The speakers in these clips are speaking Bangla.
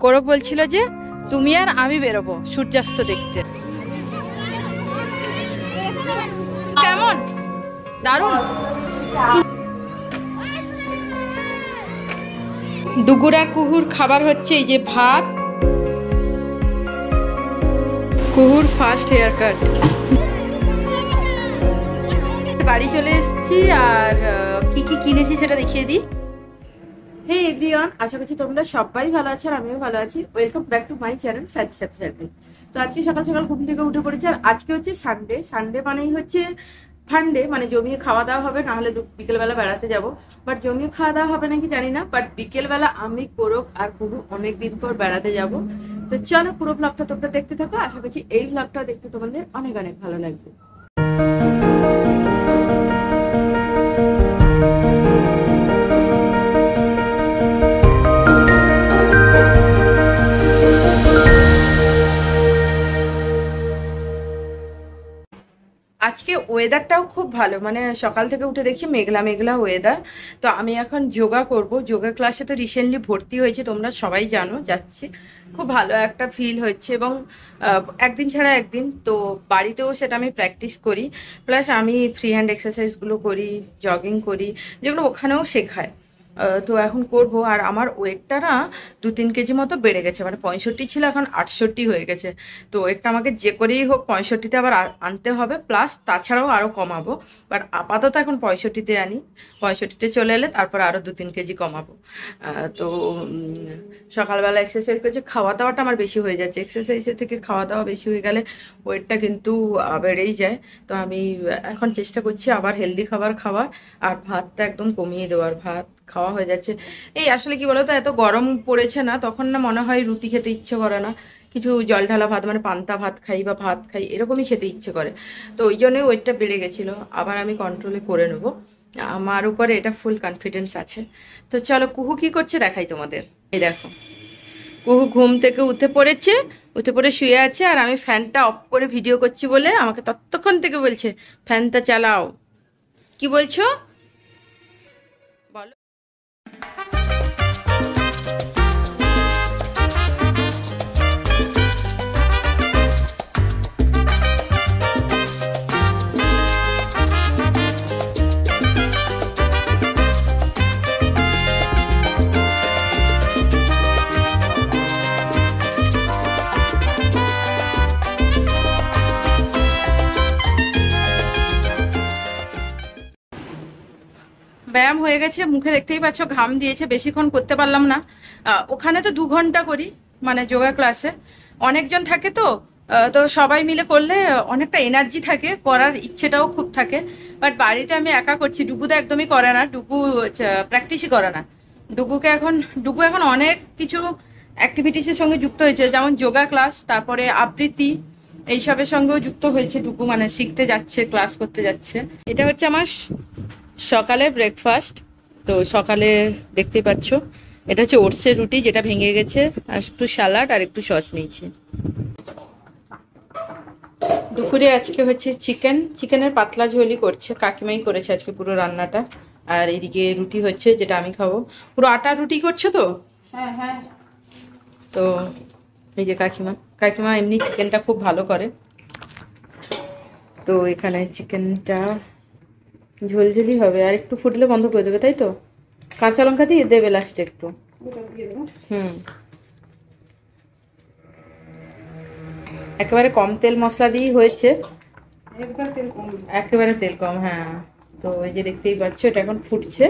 কোরক বলছিল যে তুমি আর আমি বেরোবো সূর্যাস্ত দেখতে। কেমন দারুণ। ডুগুরা কুহুর খাবার হচ্ছে এই যে ভাত, কুহুর ফার্স্ট হেয়ার কাট। বাড়ি চলে এসেছি আর কি কি কিনেছি সেটা দেখিয়ে দিই। হে এভরিওয়ান, আশা করছি তোমরা সবাই ভালো আছো আর আমিও ভালো আছি। Welcome back to my channel সাথী সাথী সাথী। তো আজকে সকাল সকাল ঘুম থেকে উঠে পড়েছি আর আজকে হচ্ছে সানডে। সানডে মানেই হচ্ছে ফান্ডে, মানে জমিয়ে খাওয়া দাওয়া হবে, নাহলে বিকেলবেলা বেড়াতে যাবো। বাট জমিয়ে খাওয়া দাওয়া হবে নাকি জানি না, বাট বিকেলবেলা আমি কোরক আর কুহু অনেকদিন পর বেড়াতে যাব। তো চলো পুরো ব্লগটা তোমরা দেখতে থাকো, আশা করছি এই ব্লগটা দেখতে তোমাদের অনেক অনেক ভালো লাগবে। আজকে ওয়েদারটাও খুব ভালো, মানে সকাল থেকে উঠে দেখছি মেঘলা মেঘলা ওয়েদার। তো আমি এখন যোগা করব। যোগা ক্লাসে তো রিসেন্টলি ভর্তি হয়েছে, তোমরা সবাই জানো, যাচ্ছি। খুব ভালো একটা ফিল হচ্ছে এবং একদিন ছাড়া একদিন তো বাড়িতেও সেটা আমি প্র্যাকটিস করি। প্লাস আমি ফ্রি হ্যান্ড এক্সারসাইজগুলো করি, জগিং করি, যেগুলো ওখানেও শেখায়। তো এখন করব। আর আমার ওয়েটটা না 2-3 কেজি মতো বেড়ে গেছে, মানে 65 ছিল এখন 68 হয়ে গেছে। তো ওয়েটটা আমাকে যে করেই হোক 65-তে আবার আনতে হবে, প্লাস তাছাড়াও আরও কমাবো। বাট আপাতত এখন 65-তে আনি, 65-তে চলে এলে তারপর আরও 2-3 কেজি কমাবো। তো সকালবেলা এক্সারসাইজ করছি, খাওয়া দাওয়াটা আমার বেশি হয়ে যাচ্ছে। এক্সারসাইজের থেকে খাওয়া দাওয়া বেশি হয়ে গেলে ওয়েটটা কিন্তু বেড়েই যায়। তো আমি এখন চেষ্টা করছি আবার হেলদি খাবার খাওয়ার আর ভাতটা একদম কমিয়ে দেওয়ার। ভাত খাওয়া হয়ে যাচ্ছে। এই আসলে কি বলতো, এত গরম পড়েছে না, তখন না মনে হয় রুটি খেতে ইচ্ছে করে না, কিছু জল ঢালা ভাত, মানে পান্তা ভাত খাই বা ভাত খাই, এরকমই খেতে ইচ্ছে করে। তো ওই জন্যই ওয়েটটা বেড়ে গেছিলো। আবার আমি কন্ট্রোলে করে নেবো, আমার উপরে এটা ফুল কনফিডেন্স আছে। তো চলো কুহু কি করছে দেখাই তোমাদের। এই দেখো, কুহু ঘুম থেকে উঠে পড়েছে, উঠে পড়ে শুয়ে আছে আর আমি ফ্যানটা অফ করে ভিডিও করছি বলে আমাকে ততক্ষণ থেকে বলছে ফ্যানটা চালাও। কি বলছো বলো। ব্যায়াম হয়ে গেছে, মুখে দেখতেই পাচ্ছ ঘাম দিয়েছে, বেশিক্ষণ করতে পারলাম না। ওখানে তো 2 ঘন্টা করি, মানে যোগা ক্লাসে অনেকজন থাকে তো। তো সবাই মিলে করলে অনেকটা এনার্জি থাকে, করার ইচ্ছেটাও খুব থাকে। বাট বাড়িতে আমি একা করছি, ডুগুদা একদমই করে না, ডুগু প্র্যাকটিসই করে না। ডুগু এখন অনেক কিছু অ্যাক্টিভিটিসের সঙ্গে যুক্ত হয়েছে, যেমন যোগা ক্লাস, তারপরে আবৃত্তি, এইসবের সঙ্গেও যুক্ত হয়েছে ডুগু, মানে শিখতে যাচ্ছে, ক্লাস করতে যাচ্ছে। এটা হচ্ছে আমার সকালে ব্রেকফাস্ট। তো সকালে দেখতেই পাচ্ছ এটা হচ্ছে ওটসের রুটি, যেটা ভেঙে গেছে, আর একটু স্যালাড আর একটু সস নিয়েছি। দুপুরে আজকে হচ্ছে চিকেনের পাতলা ঝোলই করছে, কাকিমাই করেছে আজকে পুরো রান্নাটা। আর এদিকে রুটি হচ্ছে, যেটা আমি খাবো। পুরো আটার রুটি করছো তো? হ্যাঁ হ্যাঁ। তো এই যে কাকিমা এমনি চিকেনটা খুব ভালো করে। তো এখানে চিকেনটা ঝোলঝোলি হবে, আর একটু ফুটলে বন্ধ করে দেবে, তাই তো? কাঁচা লঙ্কা দিয়ে দেবে লাস্টে একটু। একেবারে কম তেল মশলা দিয়েই হয়েছে, একেবারে তেল কম। হ্যাঁ, তো এই যে দেখতেই পাচ্ছ এটা এখন ফুটছে।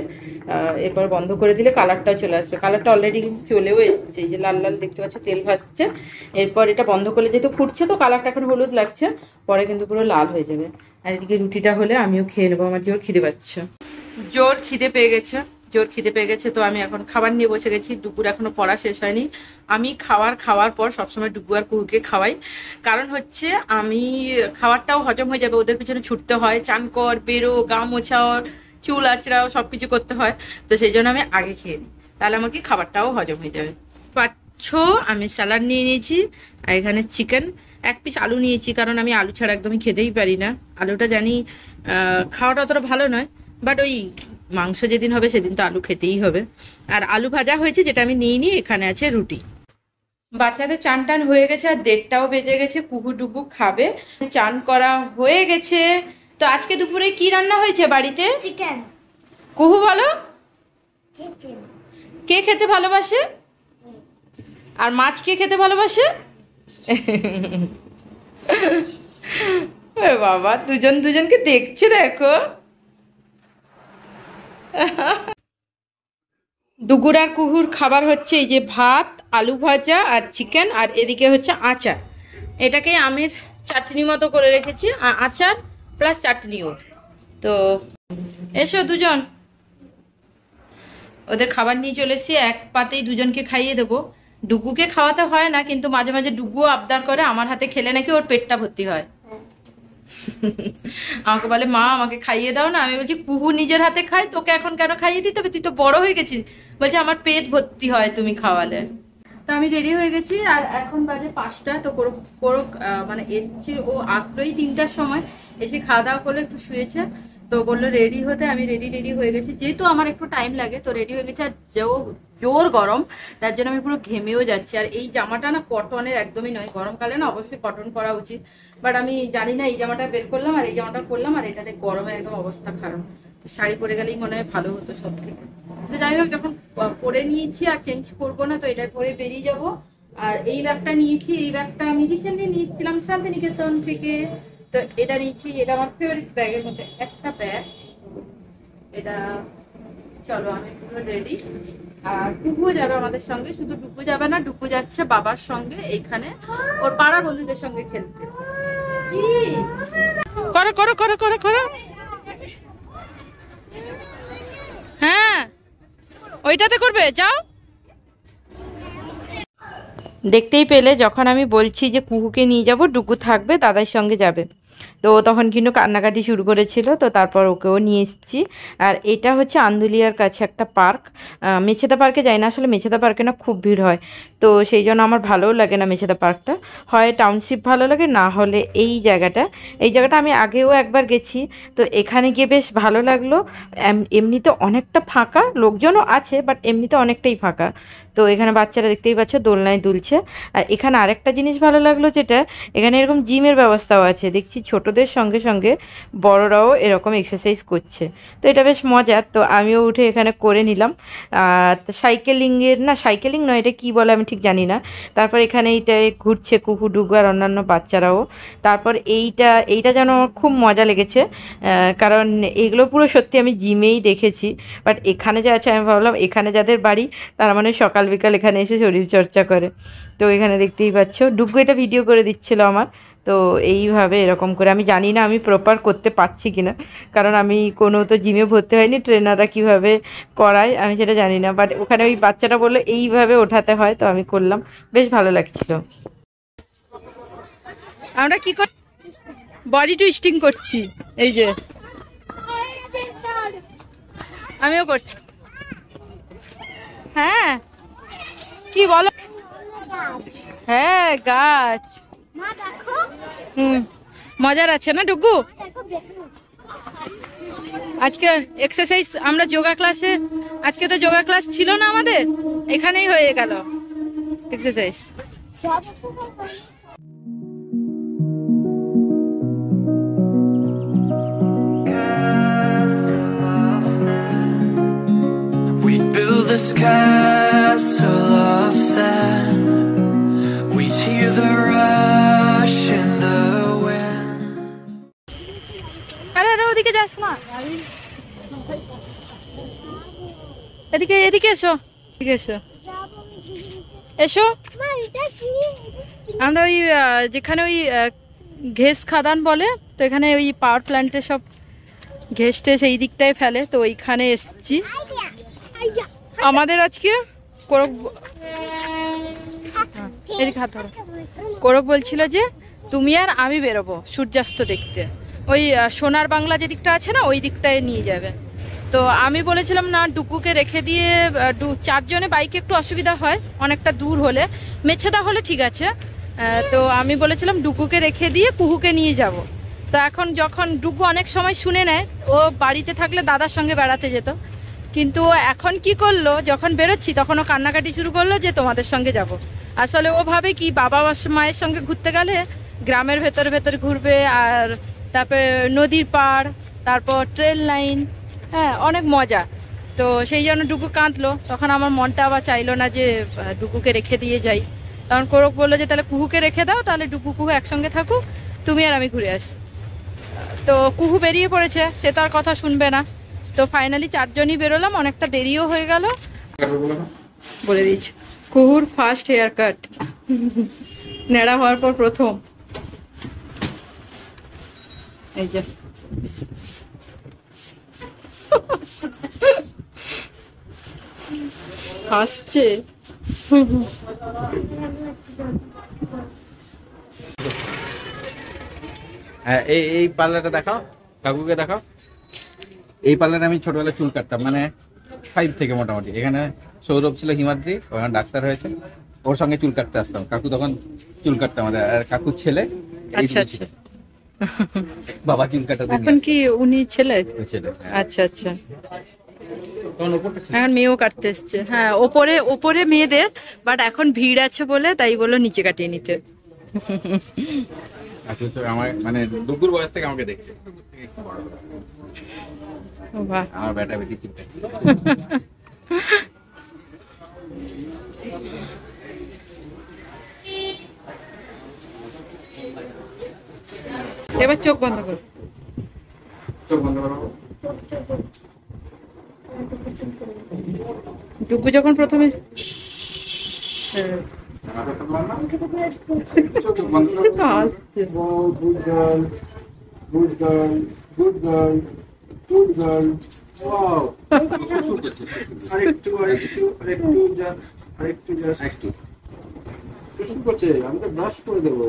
এরপর বন্ধ করে দিলে কালারটাও চলে আসবে। কালারটা অলরেডি কিন্তু চলেও এসেছে, এই যে লাল লাল দেখতে পাচ্ছ, তেল ভাসছে। এরপর এটা বন্ধ করলে, যেহেতু ফুটছে তো কালারটা এখন হলুদ লাগছে, পরে কিন্তু পুরো লাল হয়ে যাবে। আর এদিকে রুটিটা হলে আমিও খেয়ে নেবো, আমার জোর খিদে পাচ্ছে। জোর খিদে পেয়ে গেছে। তো আমি এখন খাবার নিয়ে বসে গেছি। দুপুর এখনো পড়া শেষ হয়নি। আমি খাওয়ার পর সবসময় ডুগু আর কুহুকে খাওয়াই, কারণ হচ্ছে আমি খাবারটাও হজম হয়ে যাবে, ওদের পিছনে ছুটতে হয়, চান কর, বেরো, গা মোছাও, চুল আঁচড়াও, সবকিছু করতে হয়। তো সেই জন্য আমি আগে খেয়ে নিই, তাহলে আমাকে খাবারটাও হজম হয়ে যাবে। পাচ্ছ আমি স্যালাড নিয়ে নিয়েছি, আর এখানে চিকেন, 1 পিস আলু নিয়েছি, কারণ আমি আলু ছাড়া একদমই খেতেই পারি না। আলুটা জানি খাওয়াটা অতটা ভালো নয়, বাট ওই মাংস যেদিন হবে সেদিন তো আলু খেতেই হবে। আর আলু ভাজা হয়েছে, যেটা আমি নিয়ে নিই। এখানে আছে রুটি। বাচ্চাদের চান টান হয়ে গেছে আর 1:30টাও বেজে গেছে, কুহু ডুগু খাবে, চান করা হয়ে গেছে। তো আজকে দুপুরে কি রান্না হয়েছে বাড়িতে? চিকেন। কুহু বলো, চিকেন। কে খেতে ভালোবাসে? আর মাছ কে খেতে ভালোবাসে? বাবা দুজন দুজনকে দেখছে দেখো। ডুগুর আর কুহুর খাবার হচ্ছে এই যে ভাত, আলু ভাজা আর চিকেন, আর এদিকে হচ্ছে আচার। এটাকে আমের চাটনি মতো করে রেখেছি, আচার প্লাস চাটনিও। তো এসো দুজন, ওদের খাবার নিয়ে চলে এসেছি, এক পাতেই দুজনকে খাইয়ে দেবো। ডুগুকে খাওয়াতে হয় না, কিন্তু মাঝে মাঝে ডুগুও আবদার করে আমার হাতে খেলে নাকি ওর পেটটা ভর্তি হয়। আমাকে বলে মা আমাকে খাইয়ে দাও না, আমি বলছি কুহু নিজের হাতে খায়, তোকে এখন কেন খাইয়ে দিতে হবে, তুই তো বড় হয়ে গেছিস। বলছে আমার পেট ভর্তি হয় তুমি খাওয়ালে। তো আমি রেডি হয়ে গেছি, আর এখন বাজে 5টা। তো কোরক মানে এসছি, ও আসলোই 3টার সময়, এসে খাওয়া দাওয়া করলে একটু শুয়েছে। তো বললো রেডি হতে, আমি রেডি হয়ে গেছি, যেহেতু আমার একটু টাইম লাগে তো রেডি হয়ে গেছি। আর জোর গরম, তার জন্য আমি পুরো ঘেমেও যাচ্ছি। আর এই জামাটা না কটনের একদমই নয়, গরমকালে না অবশ্যই কটন পরা উচিত, বাট আমি জানি না, এই জামাটা বের করলাম আর এই জামাটা পরলাম, আর এটাতে গরমে একদম অবস্থা খারাপ। তো শাড়ি পরে গেলেই মনে হয় ভালো হতো সব থেকে। তো যাই হোক, যখন পরে নিয়েছি আর চেঞ্জ করবো না, তো এটা পরে বেরিয়ে যাব। আর এই ব্যাগটা নিয়েছি, এই ব্যাগটা আমি রিসেন্টলি নিয়েছিলাম শান্তিনিকেতন থেকে। তো এটা নিয়েছি, এটা আমার ফেভারিট ব্যাগের মধ্যে একটা ব্যাগ এটা। চলো আমি পুরো রেডি। আর ডুগু যাবে আমাদের সঙ্গে, শুধু ডুগু যাবে না, ডুগু যাচ্ছে বাবার সঙ্গে এইখানে ওর পাড়ার বন্ধুদের সঙ্গে খেলতে। কি করো করো করো করো করো, হ্যাঁ ওইটাতে করবে, যাও। দেখতেই পেলে যখন আমি বলছি যে কুহুকে নিয়ে যাব, ডুগু থাকবে, দাদার সঙ্গে যাবে, তো তখন কিন্তু কান্নাকাটি শুরু করেছিল। তো তারপর ওকেও নিয়ে এসেছি। আর এটা হচ্ছে আন্দুলিয়ার কাছে একটা পার্ক, মেছেদা পার্কে যাই না, আসলে মেছেদা পার্কে না খুব ভিড় হয়, তো সেই জন্য আমার ভালোও লাগে না মেছেদা পার্কটা। হয় টাউনশিপ ভালো লাগে, না হলে এই জায়গাটা আমি আগেও একবার গেছি, তো এখানে গিয়ে বেশ ভালো লাগলো। এমনিতে অনেকটা ফাঁকা, লোকজনও আছে বাট এমনিতে অনেকটাই ফাঁকা। তো এখানে বাচ্চারা দেখতেই পাচ্ছ দোলনায় দুলছে। আর এখানে আরেকটা জিনিস ভালো লাগলো, যেটা এখানে এরকম জিমের ব্যবস্থাও আছে, দেখছি ছোটদের সঙ্গে সঙ্গে বড়রাও এরকম এক্সারসাইজ করছে, তো এটা বেশ মজার। তো আমিও উঠে এখানে করে নিলাম। সাইকেলিং নয়, এটা কি বলে আমি ঠিক জানি না। তারপর এখানে এইটা ঘুরছে কুহু ডুগু আর অন্যান্য বাচ্চারাও। তারপর এইটা যেন আমার খুব মজা লেগেছে, কারণ এগুলো পুরো সত্যি আমি জিমেই দেখেছি, বাট এখানে যা আছে আমি ভাবলাম এখানে যাদের বাড়ি তারা মানে সকাল বিকাল এখানে এসে শরীর চর্চা করে। তো এখানে দেখতেই পাচ্ছ ডুগু এটা ভিডিও করে দিচ্ছিল আমার। তো এইভাবে এরকম করে, আমি জানি না আমি প্রপার করতে পারছি কিনা, কারণ আমি কোনো তো জিমে ভর্তি হয়নি, ট্রেনাররা কিভাবে করায় আমি সেটা জানি না, বাট ওখানে ওই বাচ্চাটা বললো এইভাবে ওঠাতে হয়, তো আমি করলাম, বেশ ভালো লাগছিল। আমরা কি কর বডি টুইস্টিং করছি, এই যে আমিও করছি। হ্যাঁ কি বলো, হ্যাঁ গাছ, মজার আছে না ডুগু? আজকে এক্সারসাইজ, আমরা যোগা ক্লাসে, আজকে তো যোগা ক্লাস ছিল না আমাদের, এখানেই হয়ে গেল exercise. We build this castle of sand. We hear the rush in the wind. আরে ওদিকে যাস না, এদিকে এদিকে এসো, এদিকে এসো, এসো। আমরা ওই যেখানে ওই ঘেস খাদান বলে, তো এখানে ওই পাওয়ার প্ল্যান্টে সব ঘেস টেস এই দিকটায় ফেলে, তো ওইখানে এসছি। আমাদের আজকে কোরক বলছিল যে তুমি আর আমি বেরোবো সূর্যাস্ত দেখতে, ওই সোনার বাংলা যে দিকটা আছে না ওই দিকটায় নিয়ে যাবে। তো আমি বলেছিলাম না, ডুকুকে রেখে দিয়ে 4 জনে বাইকে একটু অসুবিধা হয়, অনেকটা দূর হলে, মেছেদা হলে ঠিক আছে। তো আমি বলেছিলাম ডুকুকে রেখে দিয়ে কুহুকে নিয়ে যাব। তো এখন যখন ডুকু অনেক সময় শুনে নেয়, ও বাড়িতে থাকলে দাদার সঙ্গে বেড়াতে যেত, কিন্তু এখন কি করলো, যখন বেরোচ্ছি তখন ও কান্নাকাটি শুরু করলো যে তোমাদের সঙ্গে যাব। আসলে ও ভাবে কি বাবা মায়ের সঙ্গে ঘুরতে গেলে গ্রামের ভেতরে ভেতরে ঘুরবে, আর তারপরে নদীর পাড়, তারপর ট্রেন লাইন, হ্যাঁ অনেক মজা। তো সেই জন্য ডুগু কাঁদলো, তখন আমার মনটা আবার চাইলো না যে ডুগুকে রেখে দিয়ে যাই। তখন কোরক বললো যে তাহলে কুহুকে রেখে দাও, তাহলে ডুগু কুহু একসঙ্গে থাকুক, তুমি আর আমি ঘুরে আসি। তো কুহু বেরিয়ে পড়েছে, সে তো আর কথা শুনবে না। তো ফাইনালি চারজনই বেরোলাম, অনেকটা দেরিও হয়ে গেল। বলে দিচ্ছি, কুহুর ফার্স্ট হেয়ার কাট, নেড়া হওয়ার পর প্রথম। এই যে হাসছে। হ্যাঁ, এই এই পার্লারটা দেখাও, কাকুকে দেখাও। এই পার্লারে আমি ছোটবেলায় চুল কাটতাম, মানে 5 থেকে মোটামুটি। এখানে সৌরভ ছিল হিমাদ্রি, ওখানে ডাক্তার হয়েছে, ওর সঙ্গে চুল কাটতে আসতাম। কাকু তখন চুল কাটতাম আমাদের, আর কাকুর ছেলে এই আচ্ছা দুটো আচ্ছা, ছিল। বাবা চুল কাটাতে এখন কি উনি ছেলে? ছেলে, হ্যাঁ। আচ্ছা আচ্ছা, তখন ওপরটা ছিল। এখন মেয়েও কাটতে এসছে। হ্যাঁ, ওপরে ওপরে মেয়েদের, বাট এখন ভিড় আছে বলে তাই বললো নিচে কাটিয়ে নিতে। কাকু আমার মানে দুপুর বয়স থেকে আমাকে দেখছে। বাহ, আমার বেটা বেটি চুল কাটে। এবার চোখ বন্ধ করো। চোখ বন্ধ করো। ডুগু যখন প্রথমে হ্যাঁ, চোখ বন্ধ সে তো হাসছে। Good girl, good girl, good girl, good girl. Wow. শ্বশুর করছে, আরেকটু শ্বশুর করছে, আমি তো ব্রাশ করে দেবো।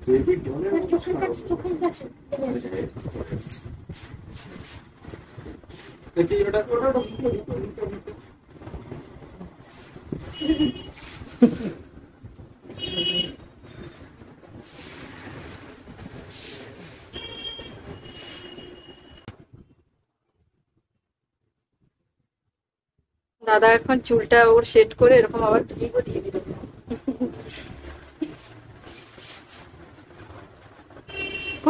বেবি ডলের মতো চোখের কাছে চোখের কাছে দেখি ওটা ওটা দাদা এখন চুলটা ওর সেট করে এরকম আবার ক্লিপও দিয়ে দিল।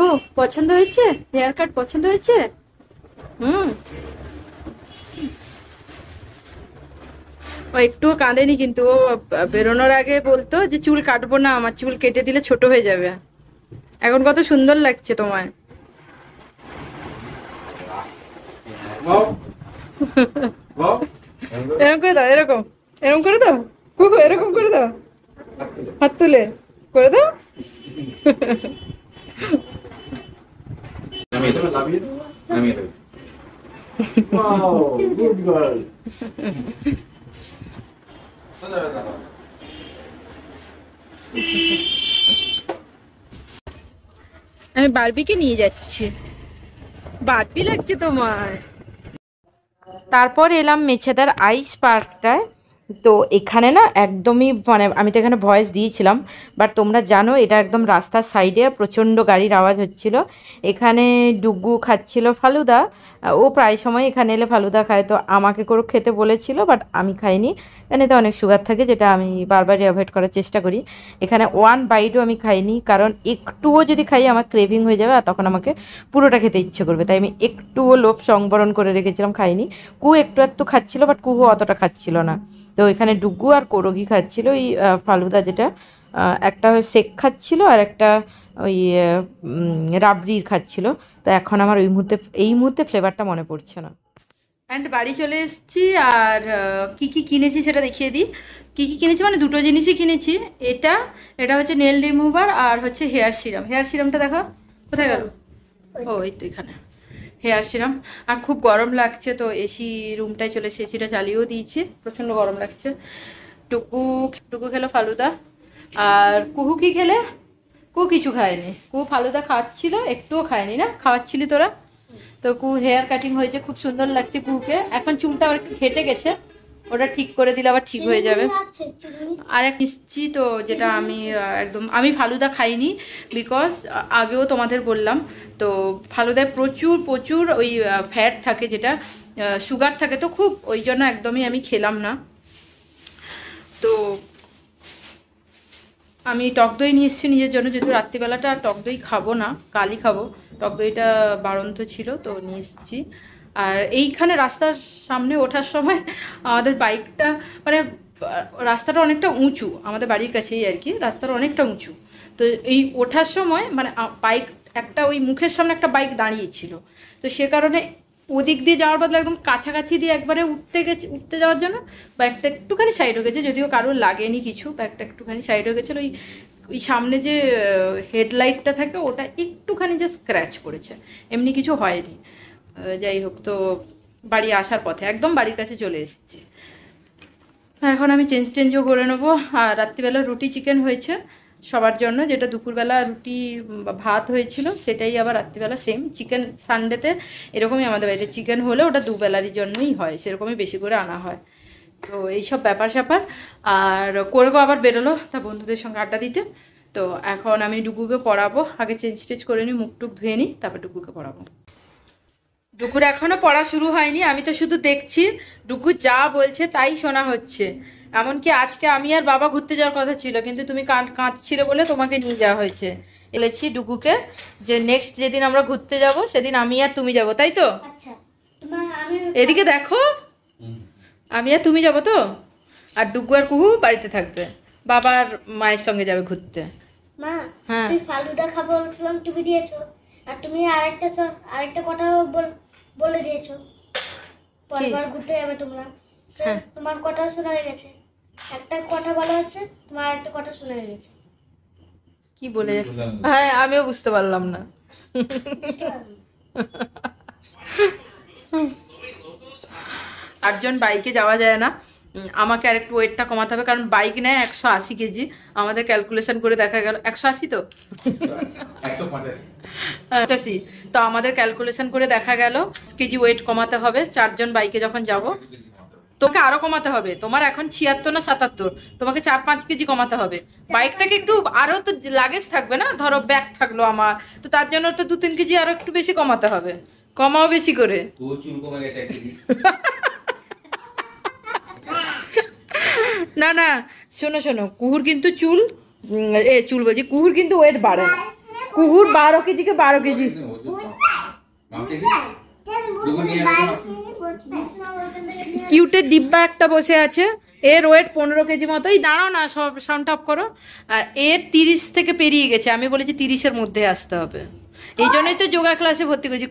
ও পছন্দ হয়েছে, হেয়ার কাট পছন্দ হয়েছে? হুম, ও একটুও কাঁদেনি, কিন্তু ও বেরোনোর আগে বলতো যে চুল কাটবো না, আমার চুল কেটে দিলে ছোট হয়ে যাবে। এখন কত সুন্দর লাগছে তোমায়। বাহ বাহ এরকম করে দাও, এরকম এরকম করে দাও কুকু, এরকম করে দাও, হাত তুলে করে দাও। নামিয়ে দেবো, লাভিয়ে দেবো। নামিয়ে দেবো। Wow, good girl. আমি বারবিকে নিয়ে যাচ্ছি, বারবি লাগছে তোমার। তারপর এলাম মেছেদার আইস পার্কটায়। তো এখানে না একদমই মানে আমি তো এখানে ভয়েস দিয়েছিলাম, বাট তোমরা জানো এটা একদম রাস্তার সাইডে, প্রচণ্ড গাড়ির আওয়াজ হচ্ছিল। এখানে ডুগু খাচ্ছিল ফালুদা, ও প্রায় সময় এখানে এলে ফালুদা খায়, তো আমাকে করে খেতে বলেছিল, বাট আমি খাইনি, এখানে তো অনেক সুগার থাকে, যেটা আমি বারবারই অ্যাভয়েড করার চেষ্টা করি। এখানে 1 বাইটও আমি খাইনি, কারণ একটুও যদি খাই আমার ক্রেভিং হয়ে যাবে, আর তখন আমাকে পুরোটা খেতে ইচ্ছে করবে, তাই আমি একটুও লোভ সংবরণ করে রেখেছিলাম, খাইনি। কুহু একটু একটু খাচ্ছিল, বাট কুহু অতটা খাচ্ছিল না। তো এখানে ডুগু আর কোরগি খাচ্ছিল ওই ফালুদা, যেটা একটা শেক খাচ্ছিল আর একটা ওই রাবড়ির খাচ্ছিল। তো এখন আমার এই মুহূর্তে ফ্লেভারটা মনে পড়ছে না। অ্যান্ড বাড়ি চলে এসেছি, আর কি কি কিনেছি সেটা দেখিয়ে দিই। কি কি কিনেছি মানে দুটো জিনিসই কিনেছি। এটা এটা হচ্ছে নেল রিমুভার, আর হচ্ছে হেয়ার সিরাম। হেয়ার সিরামটা দেখো কোথায় গেল, ও এই তো এখানে হেয়ার সিরাম। আর খুব গরম লাগছে, তো এসি রুমটায় চলে এসে এসিটা চালিয়েও দিয়েছি, প্রচণ্ড গরম লাগছে। টুকু টুকু খেলো ফালুদা, আর কুহু কি খেলে? কুহু কিছু খায়নি, কুহু ফালুদা খাওয়াচ্ছিল, একটুও খায়নি না, খাওয়াচ্ছিলি তোরা। তো কুহু হেয়ার কাটিং হয়েছে, খুব সুন্দর লাগছে কুহুকে। এখন চুলটা আবার একটু ঘেটে গেছে, ওটা ঠিক করে দিলে আবার ঠিক হয়ে যাবে। আর এক মিষ্টি, তো যেটা আমি একদম আমি ফালুদা খাইনি, বিকজ আগেও তোমাদের বললাম, তো ফালুদায় প্রচুর প্রচুর ওই ফ্যাট থাকে, যেটা সুগার থাকে তো খুব, ওই জন্য একদমই আমি খেলাম না। তো আমি টক দই নিয়ে এসেছি নিজের জন্য, যেহেতু রাত্রিবেলাটা টক দই খাবো না, কালই খাবো, টক দইটা বাড়ন্ত ছিল তো নিয়ে এসেছি। আর এইখানে রাস্তার সামনে ওঠার সময় আমাদের বাইকটা মানে রাস্তাটা অনেকটা উঁচু, আমাদের বাড়ির কাছেই আর কি, রাস্তাটা অনেকটা উঁচু। তো এই ওঠার সময় মানে বাইক একটা ওই মুখের সামনে একটা বাইক দাঁড়িয়েছিল, তো সে কারণে ওদিক দিয়ে যাওয়ার বদলে একদম কাছাকাছি দিয়ে একবারে উঠতে যাওয়ার জন্য বাইকটা একটুখানি সাইড হয়ে গেছে, যদিও কারোর লাগেনি কিছু, বাইকটা একটুখানি সাইড হয়ে গেছিলো। ওই সামনে যে হেডলাইটটা থাকে ওটা একটুখানি যে স্ক্র্যাচ পড়েছে, এমনি কিছু হয়নি। যাই হোক, তো বাড়ি আসার পথে একদম বাড়ির কাছে চলে এসেছি। এখন আমি চেঞ্জও করে নেবো। আর রাত্রিবেলা রুটি চিকেন হয়েছে সবার জন্য, যেটা দুপুরবেলা রুটি ভাত হয়েছিল সেটাই আবার রাত্রিবেলা সেম চিকেন। সানডেতে এরকমই আমাদের বাড়িতে চিকেন হলে ওটা দুবেলারই জন্যই হয়, সেরকমই বেশি করে আনা হয়। তো এইসব ব্যাপার স্যাপার আর করে আবার বেরোলো তা বন্ধুদের সঙ্গে আড্ডা দিতে। তো এখন আমি ডুকুকে পড়াবো, আগে চেঞ্জ করে নিই, মুখ টুক ধুয়ে নিই, তারপর ডুকুকে পড়াবো। ডুকুর এখনো পড়া শুরু হয়নি, আমি তো শুধু দেখছি, ডুকু যা বলছে তাই শোনা হচ্ছে। এমনকি আজকে আমি আর বাবা ঘুরতে যাওয়ার কথা ছিল, কিন্তু তুমি কাঁদছিলে বলে তোমাকে নিয়ে যাওয়া হয়েছে। বলেছি ডুকুকে যে নেক্সট যেদিন আমরা ঘুরতে যাব সেদিন আমি আর তুমি যাব, তাই তো? আচ্ছা এদিকে দেখো, আমি আর তুমি যাব তো, আর ডুকু আর কুহু বাড়িতে থাকবে, বাবার মায়ের সঙ্গে যাবে ঘুরতে। মা, হ্যাঁ আমি ফালুদা খাবো বলছিলাম, তুমি দিয়েছো। আর তুমি আরেকটা কথা বলে দিয়েছো, পরেরবার ঘুরতে যাবে তোমরা। হ্যাঁ। তোমার কথা শোনা হয়ে গেছে, একটা কথা বলা হচ্ছে, তোমার আরেকটা কথা শোনা হয়ে গেছে। কি বলে যাচ্ছে? হ্যাঁ, আমিও বুঝতে পারলাম না। আটজন বাইকে যাওয়া যায় না, আমাকে আরেকটু ওয়েটটা কমাতে হবে, কারণ বাইক নেয় 180 কেজি। আমাদের ক্যালকুলেশন করে দেখা গেল 180 তো 185, তো আমাদের ক্যালকুলেশন করে দেখা গেল কেজি ওয়েট কমাতে হবে 4জন বাইকে যখন যাব। তোকে আরো কমাতে হবে, তোমার এখন 76 না 77, তোমাকে 4-5 কেজি কমাতে হবে। বাইকটাকে একটু আরো তো লাগেজ থাকবে না, ধরো ব্যাগ থাকলো আমার, তো তার জন্য তো 2-3 কেজি আরো একটু বেশি কমাতে হবে, কমাও বেশি করে। না না, শোনো, কুহুর কিন্তু চুল বলছি, কুহুর কিন্তু ওয়েট বাড়ে না। কুহুর 12 কেজিকে 12 কেজি। কিউটের ডিব্বা একটা বসে আছে, এর ওয়েট 15 কেজি মতো। এই দাঁড়াও না, সব সাউন্ড অফ করো। আর এর 30 থেকে পেরিয়ে গেছে, আমি বলেছি 30-এর মধ্যে আসতে হবে, এই জন্যই তো যোগা ক্লাসে ভর্তি করেছি।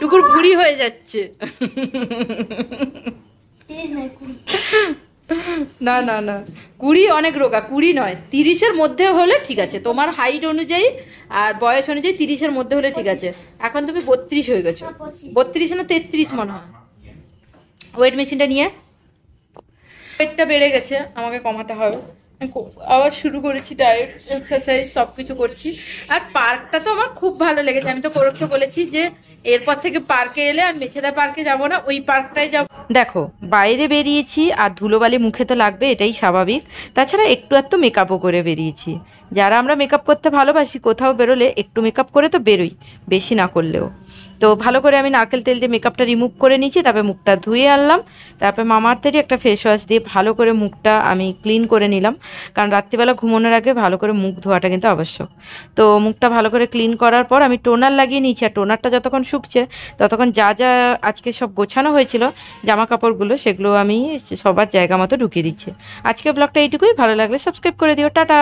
টুকুর ভুঁড়ি হয়ে যাচ্ছে। না 20 অনেক রোগা, 20 নয়, 30-এর মধ্যে হলে ঠিক আছে, তোমার হাইট অনুযায়ী আর বয়স অনুযায়ী 30-এর মধ্যে হলে ঠিক আছে। এখন তুমি 32 হয়ে গেছো, 32 না 33 মনে হয়। ওয়েট মেশিনটা নিয়ে, ওয়েটটা বেড়ে গেছে, আমাকে কমাতে হবে। আবার শুরু করেছি ডায়েট, এক্সারসাইজ সব কিছু করছি। আর পার্কটা তো আমার খুব ভালো লেগেছে, আমি তো কোরককে বলেছি যে এরপর থেকে পার্কে এলে আর মেছেদা পার্কে যাব না, ওই পার্কটাই যাব। দেখো বাইরে বেরিয়েছি আর ধুলোবালি মুখে তো লাগবে, এটাই স্বাভাবিক। তাছাড়া একটু একটু মেকআপও করে বেরিয়েছি। যারা আমরা মেকআপ করতে ভালোবাসি, কোথাও বেরোলে একটু মেকআপ করে তো বেরোই, বেশি না করলেও। তো ভালো করে আমি নারকেল তেল দিয়ে মেকআপটা রিমুভ করে নিয়েছি, তারপরে মুখটা ধুয়ে আনলাম, তারপরে মামাআর্থেরই একটা ফেস ওয়াশ দিয়ে ভালো করে মুখটা আমি ক্লিন করে নিলাম, কারণ রাত্রিবেলা ঘুমানোর আগে ভালো করে মুখ ধোয়াটা কিন্তু আবশ্যক। তো মুখটা ভালো করে ক্লিন করার পর আমি টোনার লাগিয়ে নিয়েছি, আর টোনারটা যতক্ষণ শুকছে ততক্ষণ যা আজকে সব গোছানো হয়েছিল জামা কাপড়গুলো, সেগুলো আমি সবার জায়গা মতো ঢুকিয়ে দিচ্ছি। আজকে ব্লগটা এইটুকুই, ভালো লাগলে সাবস্ক্রাইব করে দিও, টাটা।